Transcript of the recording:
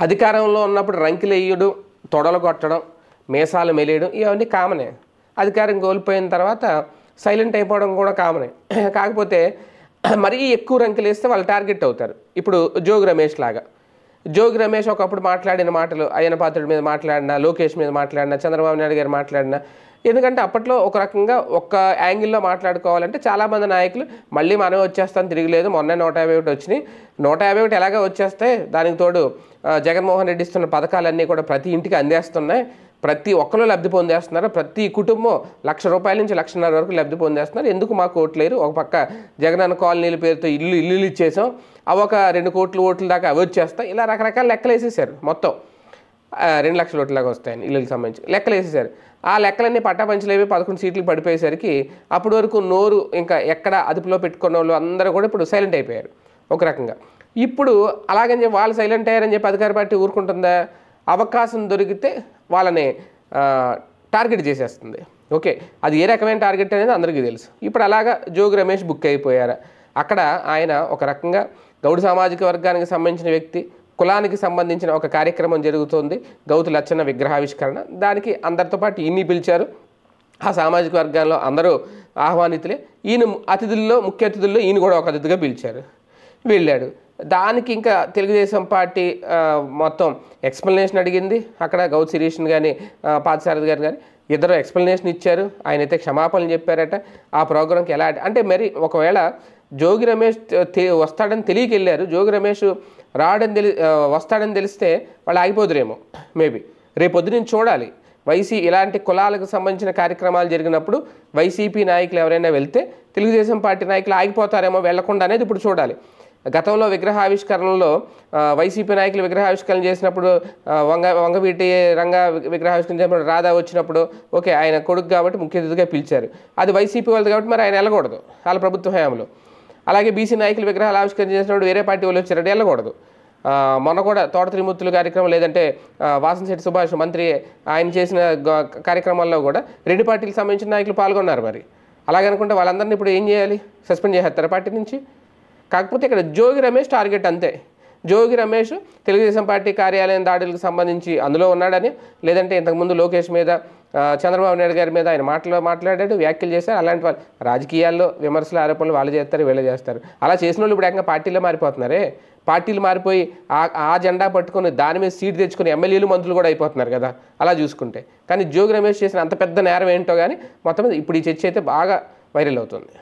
అధికారంలో ఉన్నప్పుడు రంకిలేయడం, తొడలు కొట్టడం, మీసాలు మెలేయడం ఇవన్నీ కామనే. అధికారం కోల్పోయిన తర్వాత సైలెంట్ అయిపోవడం కూడా కామనే. కాకపోతే మరీ ఎక్కువ రంకిలేస్తే వాళ్ళు టార్గెట్ అవుతారు. ఇప్పుడు జోగి రమేష్ లాగా. జోగి రమేష్ ఒకప్పుడు మాట్లాడిన మాటలు అయ్యన పాత్రుడి మీద మాట్లాడినా, లోకేష్ మీద మాట్లాడినా, చంద్రబాబు నాయుడు గారు మాట్లాడినా, ఎందుకంటే అప్పట్లో ఒక రకంగా ఒక యాంగిల్లో మాట్లాడుకోవాలంటే చాలామంది నాయకులు మళ్ళీ మనమే వచ్చేస్తాను తిరగలేదు, మొన్న 151 వచ్చినాయి, 151 ఎలాగో వచ్చేస్తాయి, దానికి తోడు జగన్మోహన్ రెడ్డి ఇస్తున్న పథకాలన్నీ కూడా ప్రతి ఇంటికి అందేస్తున్నాయి, ప్రతి ఒక్కరు లబ్ధి పొందేస్తున్నారు, ప్రతి కుటుంబం ₹1,00,000 నుంచి ₹1,50,000 వరకు లబ్ధి పొందేస్తున్నారు, ఎందుకు మాకు ఓట్లేరు, ఒక పక్క జగనన్న కాలనీల పేరుతో ఇల్లు ఇచ్చేసాం, అవి ఒక 2 కోట్ల ఓట్ల దాకా అవి వచ్చేస్తాయి, ఇలా రకరకాల లెక్కలు వేసేసారు. మొత్తం 2 లక్షల ఓట్ల దాకా వస్తాయని ఇల్లుకి సంబంధించి లెక్కలు వేసేసారు. ఆ లెక్కలన్నీ పట్టాపంచలేవి 11 సీట్లు పడిపోయేసరికి అప్పటి వరకు నోరు ఇంకా ఎక్కడ అదుపులో పెట్టుకున్న వాళ్ళు అందరూ కూడా ఇప్పుడు సైలెంట్ అయిపోయారు ఒక రకంగా. ఇప్పుడు అలాగని చెప్పి వాళ్ళు సైలెంట్ అయ్యారని చెప్పి అధికార పార్టీ ఊరుకుంటుందా? అవకాశం దొరికితే వాళ్ళని టార్గెట్ చేసేస్తుంది. ఓకే, అది ఏ రకమైన టార్గెట్ అనేది అందరికీ తెలుసు. ఇప్పుడు అలాగా జోగి రమేష్ బుక్ అయిపోయారు. అక్కడ ఆయన ఒక రకంగా గౌడ సామాజిక వర్గానికి సంబంధించిన వ్యక్తి, కులానికి సంబంధించిన ఒక కార్యక్రమం జరుగుతుంది, గౌతు లచ్చన్న విగ్రహావిష్కరణ. దానికి అందరితో పాటు ఈయన్ని పిలిచారు. ఆ సామాజిక వర్గాల్లో అందరూ ఆహ్వానితులే. ఈయన అతిథుల్లో, ముఖ్య అతిథుల్లో ఈయన కూడా ఒక అతిథిగా పిలిచారు, వెళ్ళాడు. దానికి ఇంకా తెలుగుదేశం పార్టీ మొత్తం ఎక్స్ప్లెనేషన్ అడిగింది. అక్కడ గౌతు శిరీష్ని కానీ పార్థసారథి గారు కానీ ఇద్దరు ఎక్స్ప్లెనేషన్ ఇచ్చారు. ఆయన అయితే క్షమాపణలు చెప్పారట. ఆ ప్రోగ్రాంకి ఎలా అంటే మరి ఒకవేళ జోగి రమేష్ వస్తాడని తెలియక వెళ్ళారు, జోగి రమేష్ వస్తాడని తెలిస్తే వాళ్ళు ఆగిపోదురేమో మేబీ. రేపొద్దు నుంచి చూడాలి. ఇలాంటి కులాలకు సంబంధించిన కార్యక్రమాలు జరిగినప్పుడు వైసీపీ నాయకులు ఎవరైనా వెళ్తే తెలుగుదేశం పార్టీ నాయకులు ఆగిపోతారేమో, వెళ్లకుండా అనేది ఇప్పుడు చూడాలి. గతంలో విగ్రహావిష్కరణలో వైసీపీ నాయకులు విగ్రహావిష్కరణ చేసినప్పుడు వంగవీటి రంగా విగ్రహావిష్కరణ చేసినప్పుడు రాధా వచ్చినప్పుడు ఓకే ఆయన కొడుకు కాబట్టి ముఖ్య అతిథిగా పిలిచారు. అది వైసీపీ వాళ్ళది కాబట్టి మరి ఆయన వెళ్ళకూడదు వాళ్ళ ప్రభుత్వ హయాంలో. అలాగే బీసీ నాయకులు విగ్రహాలు ఆవిష్కరణ చేసినప్పుడు వేరే పార్టీ వాళ్ళు వచ్చారంటే వెళ్ళకూడదు. మొన్న కూడా తోట త్రిమూర్తుల కార్యక్రమం, లేదంటే వాసంశెట్టి సుభాష్ మంత్రి ఆయన చేసిన కార్యక్రమాల్లో కూడా 2 పార్టీలకు సంబంధించిన నాయకులు పాల్గొన్నారు. మరి అలాగనుకుంటే వాళ్ళందరినీ ఇప్పుడు ఏం చేయాలి? సస్పెండ్ చేసేస్తారు పార్టీ నుంచి. కాకపోతే ఇక్కడ జోగి రమేష్ టార్గెట్ అంతే. జోగి రమేష్ తెలుగుదేశం పార్టీ కార్యాలయం దాడులకు సంబంధించి అందులో ఉన్నాడని, లేదంటే ఇంతకుముందు లోకేష్ మీద, చంద్రబాబు నాయుడు గారి మీద ఆయన మాట్లాడాడు, వ్యాఖ్యలు చేశారు. అలాంటి వాళ్ళు రాజకీయాల్లో విమర్శలు, ఆరోపణలు వాళ్ళు చేస్తారు, వీళ్ళు చేస్తారు. అలా చేసిన వాళ్ళు ఇప్పుడు ఏకంగా పార్టీలో మారిపోతున్నారే. పార్టీలు మారిపోయి ఆ జెండా పట్టుకొని దాని మీద సీట్ తెచ్చుకొని ఎమ్మెల్యేలు, మంత్రులు కూడా అయిపోతున్నారు కదా అలా చూసుకుంటే. కానీ జోగి రమేష్ చేసిన అంత పెద్ద నేరం ఏంటో కానీ మొత్తం ఇప్పుడు ఈ చర్చ అయితే బాగా వైరల్ అవుతుంది.